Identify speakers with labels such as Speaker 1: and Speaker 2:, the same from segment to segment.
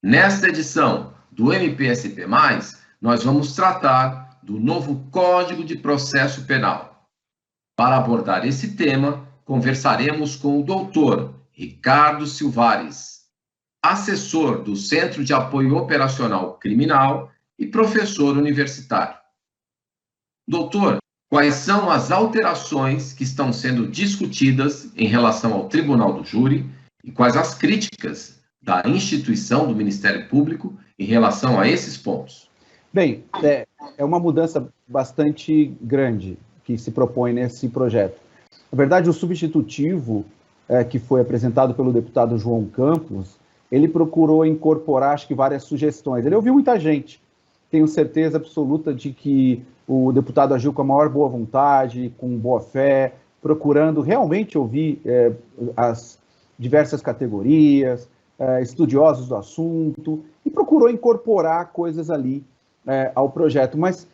Speaker 1: Nesta edição do MPSP+, nós vamos tratar do novo Código de Processo Penal. Para abordar esse tema, conversaremos com o doutor Ricardo Silvares, assessor do Centro de Apoio Operacional Criminal e professor universitário. Doutor, quais são as alterações que estão sendo discutidas em relação ao Tribunal do Júri e quais as críticas da instituição do Ministério Público em relação a esses pontos?
Speaker 2: Bem, é uma mudança bastante grande que se propõe nesse projeto. Na verdade, o substitutivo que foi apresentado pelo deputado João Campos, ele procurou incorporar, acho que, várias sugestões. Ele ouviu muita gente. Tenho certeza absoluta de que o deputado agiu com a maior boa vontade, com boa fé, procurando realmente ouvir as diversas categorias, estudiosos do assunto, e procurou incorporar coisas ali ao projeto, mas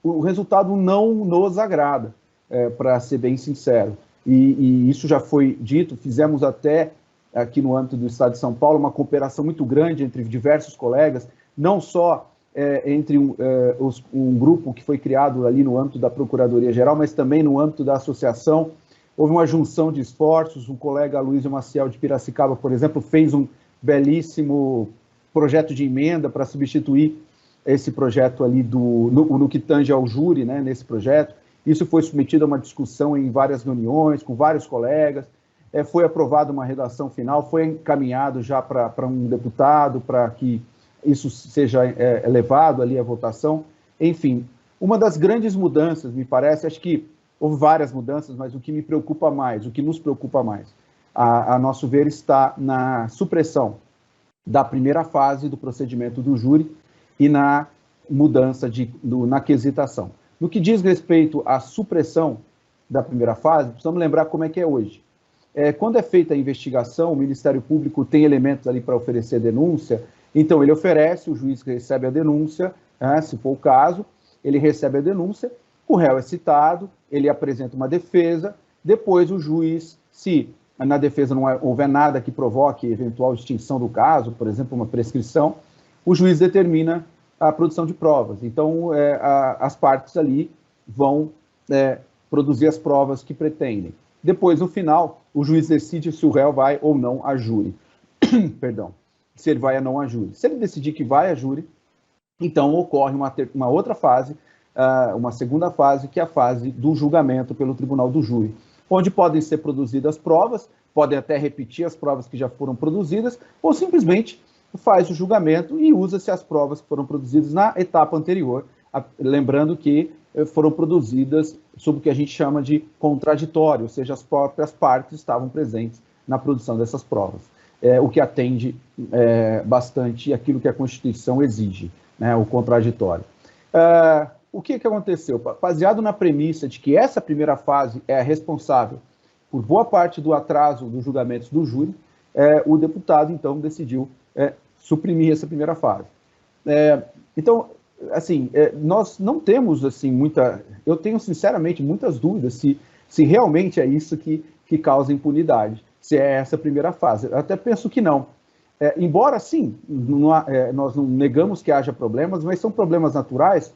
Speaker 2: o resultado não nos agrada, para ser bem sincero. E isso já foi dito, fizemos até aqui no âmbito do Estado de São Paulo uma cooperação muito grande entre diversos colegas, não só entre um grupo que foi criado ali no âmbito da Procuradoria-Geral, mas também no âmbito da associação. Houve uma junção de esforços, o colega Luiz Maciel de Piracicaba, por exemplo, fez um belíssimo projeto de emenda para substituir esse projeto ali no que tange ao júri, né, nesse projeto. Isso foi submetido a uma discussão em várias reuniões, com vários colegas, foi aprovada uma redação final, foi encaminhado já para um deputado, para que isso seja levado ali à votação. Enfim, uma das grandes mudanças, me parece, acho que houve várias mudanças, mas o que me preocupa mais, o que nos preocupa mais, a nosso ver, está na supressão da primeira fase do procedimento do júri e na mudança na quesitação. No que diz respeito à supressão da primeira fase, precisamos lembrar como é que é hoje. Quando é feita a investigação, o Ministério Público tem elementos ali para oferecer denúncia, então ele oferece, o juiz recebe a denúncia, se for o caso, ele recebe a denúncia, o réu é citado, ele apresenta uma defesa, depois o juiz, se na defesa não houver nada que provoque eventual extinção do caso, por exemplo, uma prescrição, o juiz determina a produção de provas. Então, as partes ali vão produzir as provas que pretendem. Depois, no final, o juiz decide se o réu vai ou não a júri. Perdão. Se ele vai ou não a júri. Se ele decidir que vai a júri, então ocorre uma outra fase, uma segunda fase, que é a fase do julgamento pelo Tribunal do Júri, onde podem ser produzidas provas, podem até repetir as provas que já foram produzidas, ou simplesmente faz o julgamento e usa-se as provas que foram produzidas na etapa anterior, lembrando que foram produzidas sob o que a gente chama de contraditório, ou seja, as próprias partes estavam presentes na produção dessas provas, o que atende bastante aquilo que a Constituição exige, né, o contraditório. O que aconteceu? Baseado na premissa de que essa primeira fase é responsável por boa parte do atraso dos julgamentos do júri, o deputado, então, decidiu suprimir essa primeira fase. Então, assim, nós não temos, assim, eu tenho, sinceramente, muitas dúvidas se realmente é isso que causa impunidade, se é essa primeira fase. Eu até penso que não. Embora, sim, nós não negamos que haja problemas, mas são problemas naturais,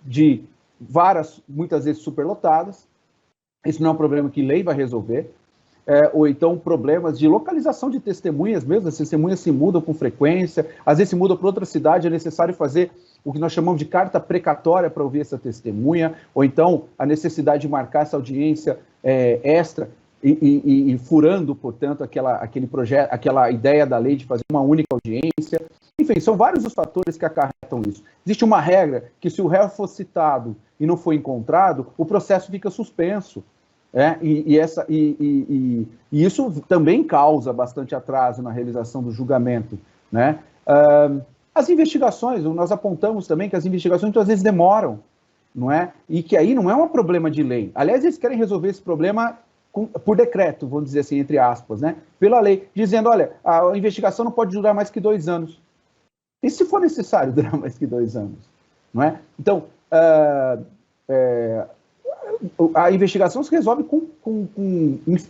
Speaker 2: de varas, muitas vezes, superlotadas. Isso não é um problema que lei vai resolver. Ou então problemas de localização de testemunhas mesmo, as testemunhas se mudam com frequência, às vezes se mudam para outra cidade, é necessário fazer o que nós chamamos de carta precatória para ouvir essa testemunha, ou então a necessidade de marcar essa audiência extra e furando, portanto, aquele projeto, aquela ideia da lei de fazer uma única audiência. Enfim, são vários os fatores que acarretam isso. Existe uma regra que, se o réu for citado e não for encontrado, o processo fica suspenso. E isso também causa bastante atraso na realização do julgamento, né? As investigações, nós apontamos também que as investigações muitas vezes demoram, não é? E que aí não é um problema de lei. Aliás, eles querem resolver esse problema por decreto, vamos dizer assim, entre aspas, né? Pela lei, dizendo, olha, a investigação não pode durar mais que 2 anos. E se for necessário durar mais que 2 anos, não é? Então, a investigação se resolve com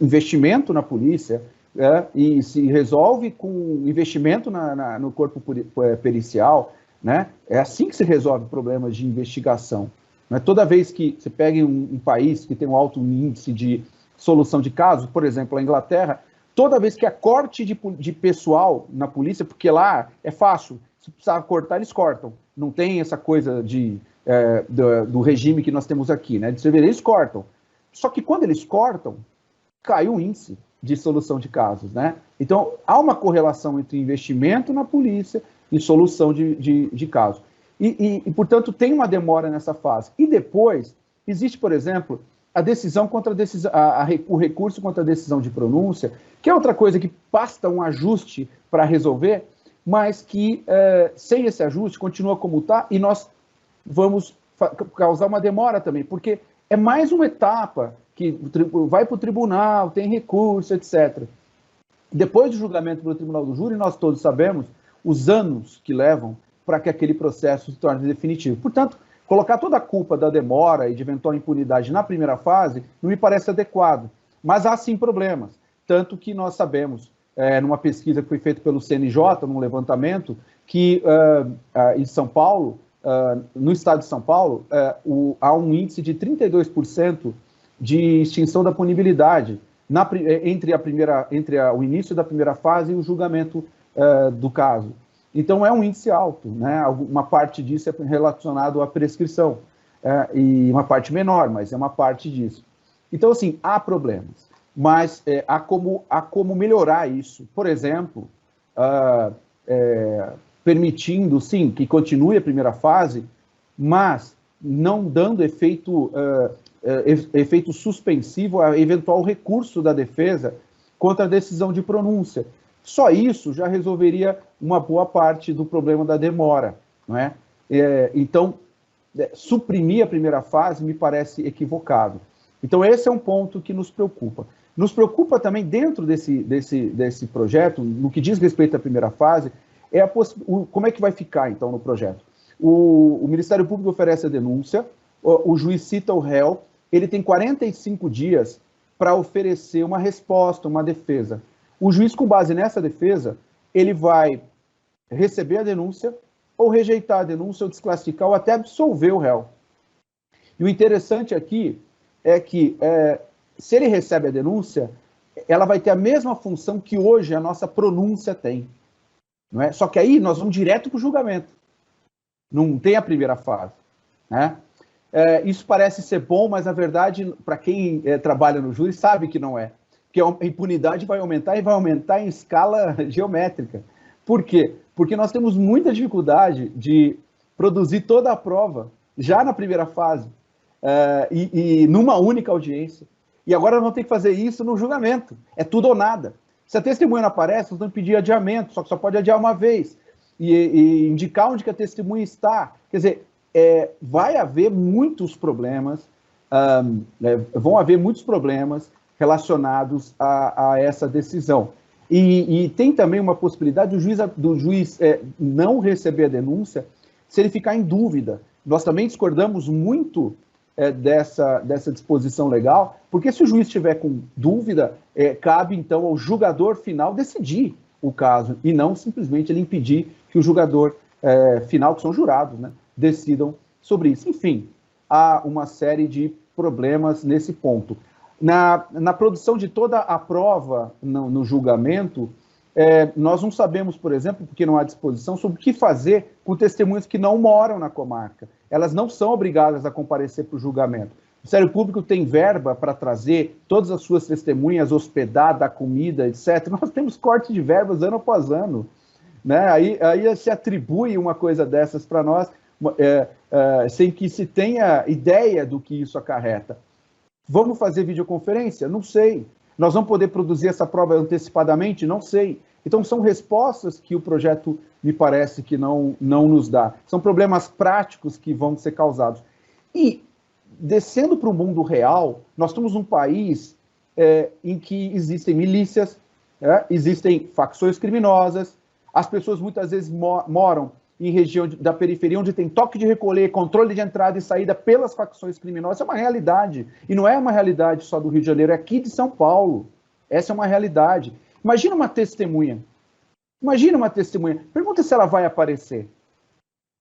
Speaker 2: investimento na polícia, e se resolve com investimento no corpo pericial, né? É assim que se resolve problemas de investigação. Não é? Toda vez que você pega um país que tem um alto índice de solução de casos, por exemplo, a Inglaterra, toda vez que há corte de pessoal na polícia, porque lá é fácil, se precisar cortar, eles cortam. Não tem essa coisa do regime que nós temos aqui, né? De servir, eles cortam. Só que quando eles cortam, cai o índice de solução de casos, né? Então, há uma correlação entre investimento na polícia e solução de casos. Portanto, tem uma demora nessa fase. E depois, existe, por exemplo, a decisão contra a decisão, o recurso contra a decisão de pronúncia, que é outra coisa que basta um ajuste para resolver, mas que, sem esse ajuste, continua como está, e nós vamos causar uma demora também, porque é mais uma etapa que vai para o tribunal, tem recurso, etc. Depois do julgamento pelo tribunal do júri, nós todos sabemos os anos que levam para que aquele processo se torne definitivo. Portanto, colocar toda a culpa da demora e de eventual impunidade na primeira fase não me parece adequado, mas há sim problemas, tanto que nós sabemos, numa pesquisa que foi feita pelo CNJ, num levantamento, que em São Paulo, no estado de São Paulo, há um índice de 32% de extinção da punibilidade entre o início da primeira fase e o julgamento do caso. Então, é um índice alto, né? Uma parte disso é relacionado à prescrição, e uma parte menor, mas é uma parte disso. Então, assim, há problemas, mas há como melhorar isso. Por exemplo, permitindo, sim, que continue a primeira fase, mas não dando efeito suspensivo a eventual recurso da defesa contra a decisão de pronúncia. Só isso já resolveria uma boa parte do problema da demora, não é? Então, suprimir a primeira fase me parece equivocado. Então, esse é um ponto que nos preocupa. Nos preocupa também, dentro desse projeto, no que diz respeito à primeira fase, como é que vai ficar, então, no projeto. O Ministério Público oferece a denúncia, o juiz cita o réu, ele tem 45 dias para oferecer uma resposta, uma defesa. O juiz, com base nessa defesa, ele vai receber a denúncia, ou rejeitar a denúncia, ou desclassificar, ou até absolver o réu. E o interessante aqui é que, se ele recebe a denúncia, ela vai ter a mesma função que hoje a nossa pronúncia tem. Não é? Só que aí nós vamos direto para o julgamento. Não tem a primeira fase, né? Isso parece ser bom, mas, na verdade, para quem trabalha no júri, sabe que não é. Porque a impunidade vai aumentar e vai aumentar em escala geométrica. Por quê? Porque nós temos muita dificuldade de produzir toda a prova já na primeira fase e numa única audiência. E agora nós vamos ter que fazer isso no julgamento. É tudo ou nada. Se a testemunha não aparece, nós vamos pedir adiamento, só que só pode adiar uma vez. E indicar onde que a testemunha está. Quer dizer, vai haver muitos problemas, vão haver muitos problemas relacionados a essa decisão. E tem também uma possibilidade do juiz não receber a denúncia se ele ficar em dúvida. Nós também discordamos muito dessa disposição legal, porque se o juiz estiver com dúvida, cabe então ao julgador final decidir o caso, e não simplesmente ele impedir que o julgador final, que são jurados, né, decidam sobre isso. Enfim, há uma série de problemas nesse ponto. Na produção de toda a prova no julgamento, nós não sabemos, por exemplo, porque não há disposição, sobre o que fazer com testemunhas que não moram na comarca. Elas não são obrigadas a comparecer para o julgamento. O Ministério Público tem verba para trazer todas as suas testemunhas, hospedar, dar comida, etc. Nós temos corte de verbas ano após ano, né? Aí se atribui uma coisa dessas para nós, sem que se tenha ideia do que isso acarreta. Vamos fazer videoconferência? Não sei. Nós vamos poder produzir essa prova antecipadamente? Não sei. Então, são respostas que o projeto, me parece, que não nos dá. São problemas práticos que vão ser causados. E, descendo para o mundo real, nós temos um país em que existem milícias, existem facções criminosas, as pessoas muitas vezes moram em região da periferia, onde tem toque de recolher, controle de entrada e saída pelas facções criminosas. É uma realidade. E não é uma realidade só do Rio de Janeiro, é aqui de São Paulo. Essa é uma realidade. Imagina uma testemunha. Pergunta se ela vai aparecer.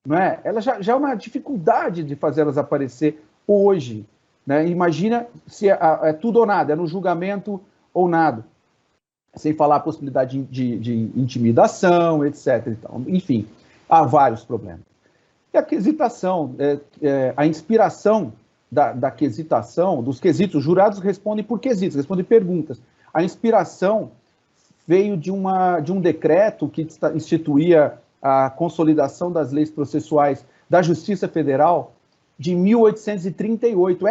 Speaker 2: Não é? Ela já é uma dificuldade de fazer elas aparecer hoje. Né? Imagina se é tudo ou nada, é no julgamento ou nada. Sem falar a possibilidade de intimidação, etc. Então, enfim, há vários problemas. E a quesitação, a inspiração da quesitação, dos quesitos, os jurados respondem por quesitos, respondem perguntas. A inspiração veio de um decreto que instituía a consolidação das leis processuais da Justiça Federal de 1838,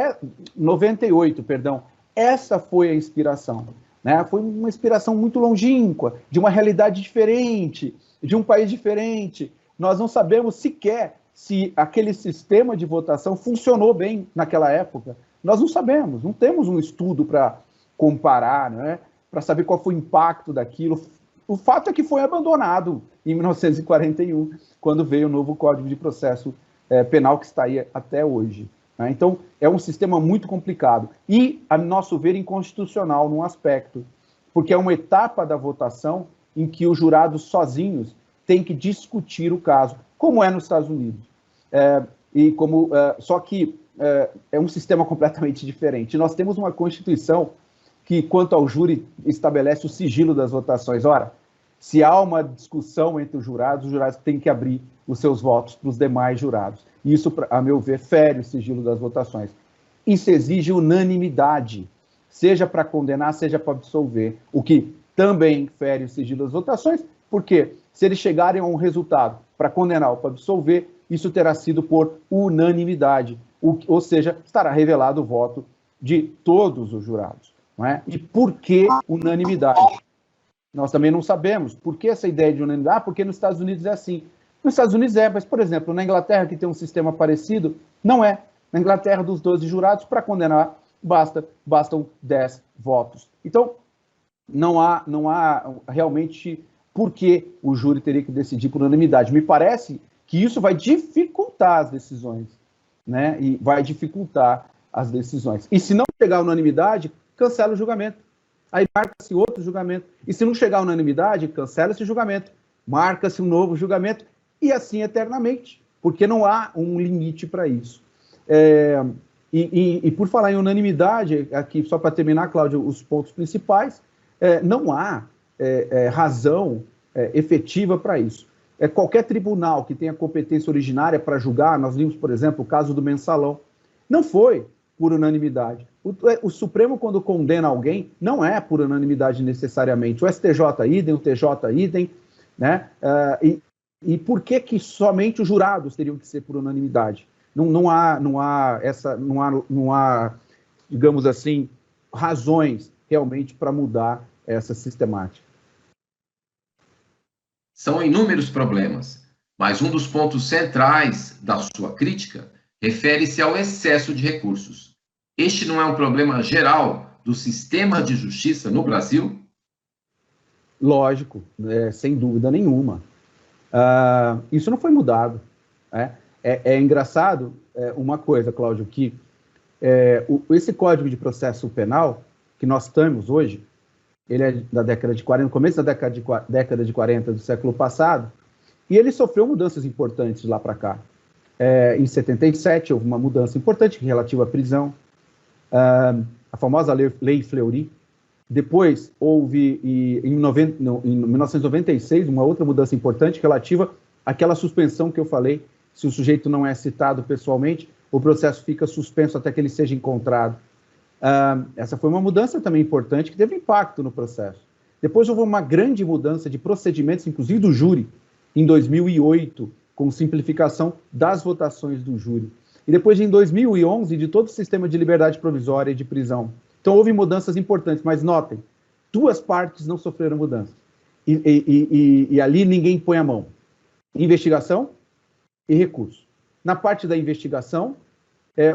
Speaker 2: 98, perdão. Essa foi a inspiração. Né? Foi uma inspiração muito longínqua, de uma realidade diferente, de um país diferente. Nós não sabemos sequer se aquele sistema de votação funcionou bem naquela época. Nós não sabemos, não temos um estudo para comparar, né? Para saber qual foi o impacto daquilo. O fato é que foi abandonado em 1941, quando veio o novo Código de Processo Penal, que está aí até hoje. Né? Então, é um sistema muito complicado e, a nosso ver, inconstitucional num aspecto, porque é uma etapa da votação em que os jurados sozinhos têm que discutir o caso, como é nos Estados Unidos. Só que é um sistema completamente diferente. Nós temos uma Constituição que, quanto ao júri, estabelece o sigilo das votações. Ora, se há uma discussão entre os jurados têm que abrir os seus votos para os demais jurados. Isso, a meu ver, fere o sigilo das votações. Isso exige unanimidade, seja para condenar, seja para absolver, o que também fere o sigilo das votações, porque se eles chegarem a um resultado para condenar ou para absolver, isso terá sido por unanimidade, ou seja, estará revelado o voto de todos os jurados. Não é? E por que unanimidade? Nós também não sabemos. Por que essa ideia de unanimidade? Porque nos Estados Unidos é assim. Nos Estados Unidos mas, por exemplo, na Inglaterra, que tem um sistema parecido, não é. Na Inglaterra, dos 12 jurados, para condenar, bastam 10 votos. Então, não há realmente por que o júri teria que decidir por unanimidade. Me parece que isso vai dificultar as decisões, né? E vai dificultar as decisões. E se não chegar à unanimidade, cancela o julgamento. Aí marca-se outro julgamento. E se não chegar à unanimidade, cancela esse julgamento. Marca-se um novo julgamento. E assim eternamente. Porque não há um limite para isso. E por falar em unanimidade, aqui só para terminar, Cláudio, os pontos principais, não há razão efetiva para isso. Qualquer tribunal que tenha competência originária para julgar, nós vimos, por exemplo, o caso do Mensalão, não foi por unanimidade. O Supremo, quando condena alguém, não é por unanimidade necessariamente. O STJ idem, o TJ idem, né? E por que somente os jurados teriam que ser por unanimidade? Não há, digamos assim, razões realmente para mudar essa sistemática.
Speaker 1: São inúmeros problemas, mas um dos pontos centrais da sua crítica refere-se ao excesso de recursos. Este não é um problema geral do sistema de justiça no Brasil?
Speaker 2: Lógico, sem dúvida nenhuma. Isso não foi mudado. É engraçado uma coisa, Cláudio, que esse Código de Processo Penal que nós temos hoje, ele é da década de 40, no começo da década de 40 do século passado, e ele sofreu mudanças importantes lá para cá. Em 77 houve uma mudança importante relativa à prisão, a famosa Lei Fleury. Depois houve, em 1996, uma outra mudança importante relativa àquela suspensão que eu falei. Se o sujeito não é citado pessoalmente, o processo fica suspenso até que ele seja encontrado. Essa foi uma mudança também importante que teve impacto no processo. Depois houve uma grande mudança de procedimentos, inclusive do júri, em 2008, com simplificação das votações do júri. E depois, em 2011, de todo o sistema de liberdade provisória e de prisão. Então, houve mudanças importantes, mas notem, duas partes não sofreram mudança. E ali ninguém põe a mão. Investigação e recurso. Na parte da investigação,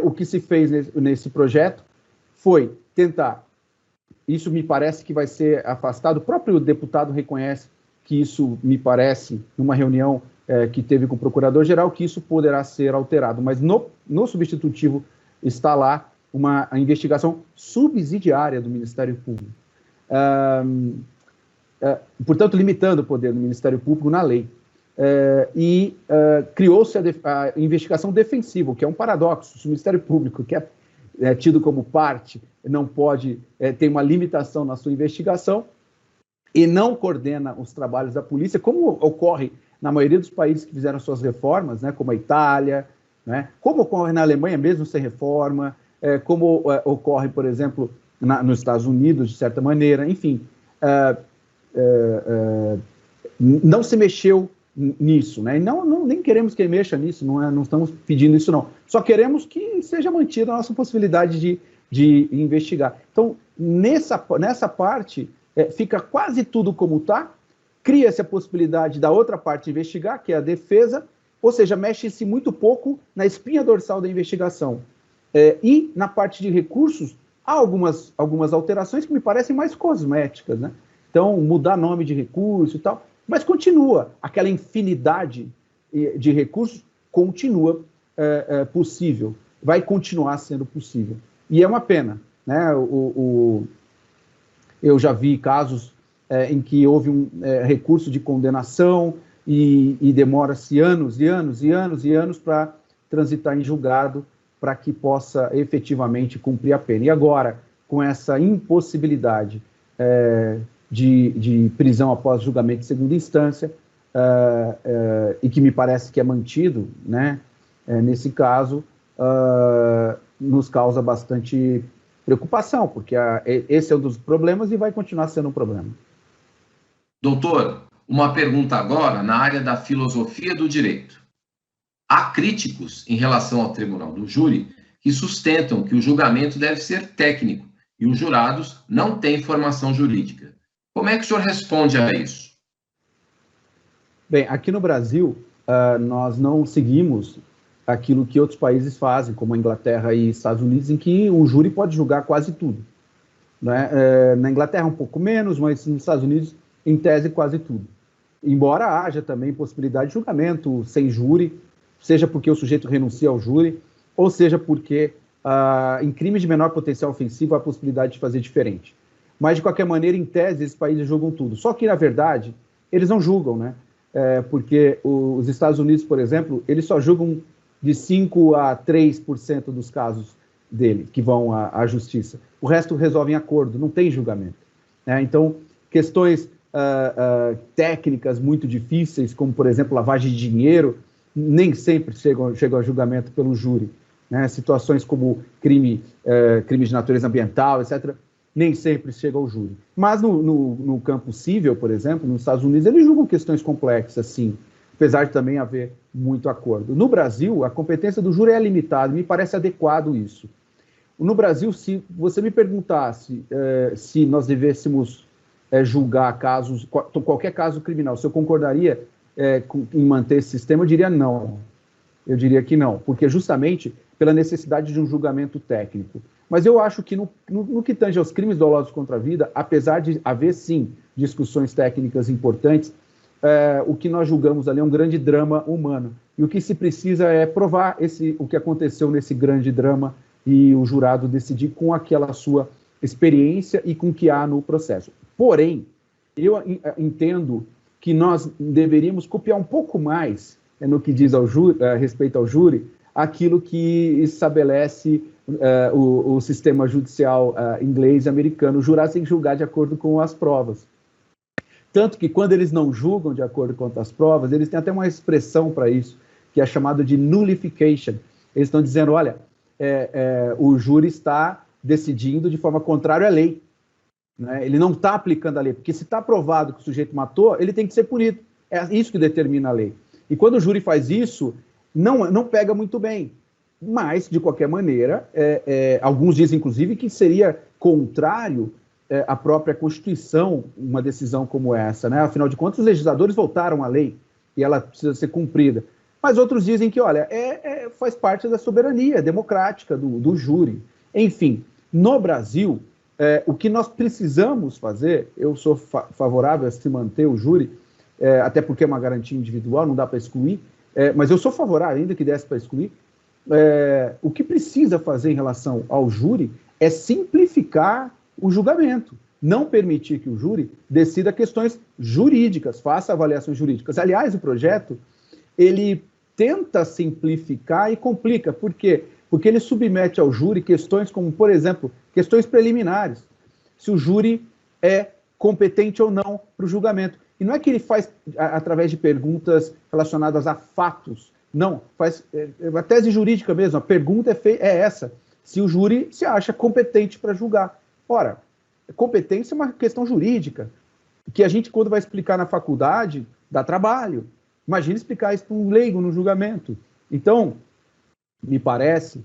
Speaker 2: o que se fez nesse projeto foi tentar, isso me parece que vai ser afastado, o próprio deputado reconhece que isso me parece, numa reunião que teve com o procurador-geral, que isso poderá ser alterado, mas no substitutivo está lá uma investigação subsidiária do Ministério Público. portanto, limitando o poder do Ministério Público na lei. Criou-se a investigação defensiva, o que é um paradoxo. Se o Ministério Público, que é tido como parte, não pode ter uma limitação na sua investigação e não coordena os trabalhos da polícia, como ocorre na maioria dos países que fizeram suas reformas, né, como a Itália, né, como ocorre na Alemanha mesmo sem reforma, como ocorre, por exemplo, nos Estados Unidos, de certa maneira, enfim, não se mexeu nisso, né? E nem queremos que ele mexa nisso, não estamos pedindo isso, não. Só queremos que seja mantida a nossa possibilidade de investigar. Então, nessa parte, fica quase tudo como está, cria-se a possibilidade da outra parte investigar, que é a defesa, ou seja, mexe-se muito pouco na espinha dorsal da investigação. E na parte de recursos, há algumas alterações que me parecem mais cosméticas, né? Então, mudar nome de recurso e tal, mas continua, aquela infinidade de recursos continua possível, vai continuar sendo possível. E é uma pena, né? Eu já vi casos em que houve um recurso de condenação e demora-se anos e anos e anos e anos para transitar em julgado, para que possa efetivamente cumprir a pena. E agora, com essa impossibilidade de prisão após julgamento de segunda instância, e que me parece que é mantido, né, nesse caso, nos causa bastante preocupação, porque esse é um dos problemas e vai continuar sendo um problema.
Speaker 1: Doutor, uma pergunta agora na área da filosofia do direito. Há críticos em relação ao tribunal do júri que sustentam que o julgamento deve ser técnico e os jurados não têm formação jurídica. Como é que o senhor responde a isso?
Speaker 2: Bem, aqui no Brasil, nós não seguimos aquilo que outros países fazem, como a Inglaterra e Estados Unidos, em que o júri pode julgar quase tudo, né? Na Inglaterra um pouco menos, mas nos Estados Unidos, em tese, quase tudo. Embora haja também possibilidade de julgamento sem júri, seja porque o sujeito renuncia ao júri, ou seja porque em crimes de menor potencial ofensivo há a possibilidade de fazer diferente. Mas, de qualquer maneira, em tese, esses países julgam tudo. Só que, na verdade, eles não julgam, né? Porque os Estados Unidos, por exemplo, eles só julgam de 5% a 3% dos casos dele, que vão à justiça. O resto resolve em acordo, não tem julgamento, né? Então, questões técnicas muito difíceis, como, por exemplo, lavagem de dinheiro, nem sempre chegam a julgamento pelo júri, né? Situações como crime de natureza ambiental, etc., nem sempre chega ao júri. Mas no campo civil, por exemplo, nos Estados Unidos, eles julgam questões complexas, sim, apesar de também haver muito acordo. No Brasil, a competência do júri é limitada, me parece adequado isso. No Brasil, se você me perguntasse se nós devêssemos julgar casos, qualquer caso criminal, se eu concordaria em manter esse sistema, eu diria não. Eu diria que não, porque justamente pela necessidade de um julgamento técnico. Mas eu acho que no que tange aos crimes dolosos contra a vida, apesar de haver, sim, discussões técnicas importantes, o que nós julgamos ali é um grande drama humano. E o que se precisa é provar o que aconteceu nesse grande drama e o jurado decidir com aquela sua experiência e com o que há no processo. Porém, eu entendo que nós deveríamos copiar um pouco mais no que diz respeito ao júri, aquilo que estabelece o sistema judicial inglês e americano. Os jurados têm que julgar de acordo com as provas. Tanto que quando eles não julgam de acordo com as provas, eles têm até uma expressão para isso, que é chamada de nullification. Eles estão dizendo, olha, o júri está decidindo de forma contrária à lei, né? Ele não está aplicando a lei, porque se está provado que o sujeito matou, ele tem que ser punido. É isso que determina a lei. E quando o júri faz isso, não pega muito bem. Mas, de qualquer maneira, alguns dizem, inclusive, que seria contrário à própria Constituição uma decisão como essa, né? Afinal de contas, os legisladores votaram a lei e ela precisa ser cumprida. Mas outros dizem que, olha, faz parte da soberania democrática do júri. Enfim, no Brasil, o que nós precisamos fazer, eu sou favorável a se manter o júri, até porque é uma garantia individual, não dá para excluir, mas eu sou favorável, ainda que desse para excluir. O que precisa fazer em relação ao júri é simplificar o julgamento, não permitir que o júri decida questões jurídicas, faça avaliações jurídicas. Aliás, o projeto, ele tenta simplificar e complica. Por quê? Porque ele submete ao júri questões como, por exemplo, questões preliminares. Se o júri é competente ou não para o julgamento. E não é que ele faz através de perguntas relacionadas a fatos. Não, faz a tese jurídica mesmo. A pergunta é essa. Se o júri se acha competente para julgar. Ora, competência é uma questão jurídica, que a gente, quando vai explicar na faculdade, dá trabalho. Imagina explicar isso para um leigo no julgamento. Então, me parece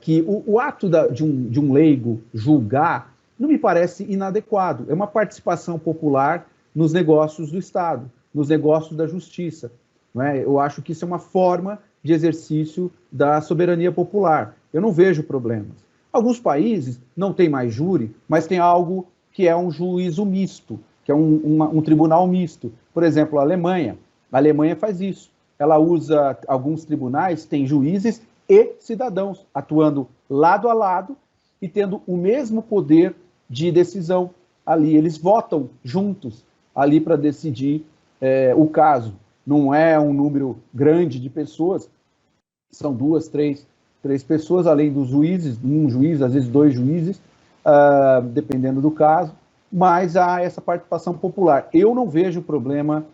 Speaker 2: que o ato de um leigo julgar não me parece inadequado. É uma participação popular nos negócios do Estado, nos negócios da justiça. Não é? Eu acho que isso é uma forma de exercício da soberania popular. Eu não vejo problemas. Alguns países não têm mais júri, mas tem algo que é um juízo misto, que é um tribunal misto. Por exemplo, a Alemanha. A Alemanha faz isso. Ela usa alguns tribunais, tem juízes e cidadãos atuando lado a lado e tendo o mesmo poder de decisão ali. Eles votam juntos ali para decidir o caso. Não é um número grande de pessoas, são 2, 3 pessoas, além dos juízes, um juiz, às vezes 2 juízes, dependendo do caso, mas há essa participação popular. Eu não vejo problema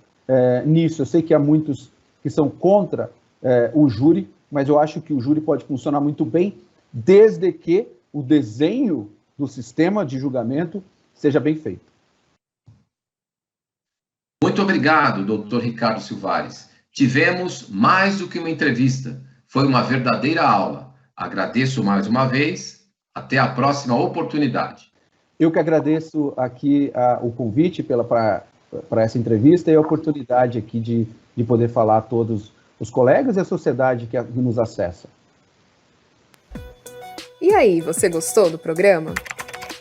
Speaker 2: nisso. Eu sei que há muitos que são contra o júri, mas eu acho que o júri pode funcionar muito bem, desde que o desenho do sistema de julgamento seja bem feito.
Speaker 1: Muito obrigado, doutor Ricardo Silvares. Tivemos mais do que uma entrevista. Foi uma verdadeira aula. Agradeço mais uma vez. Até a próxima oportunidade.
Speaker 2: Eu que agradeço aqui o convite para essa entrevista e a oportunidade aqui de poder falar a todos os colegas e a sociedade que nos acessa.
Speaker 3: E aí, você gostou do programa?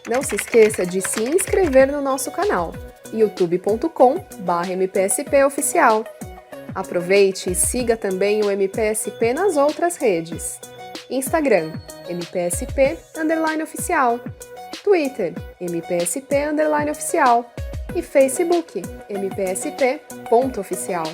Speaker 3: Não se esqueça de se inscrever no nosso canal, youtube.com/mpspoficial. Aproveite e siga também o MPSP nas outras redes. Instagram, MPSP_oficial. Twitter, MPSP_oficial. E Facebook, MPSP.oficial.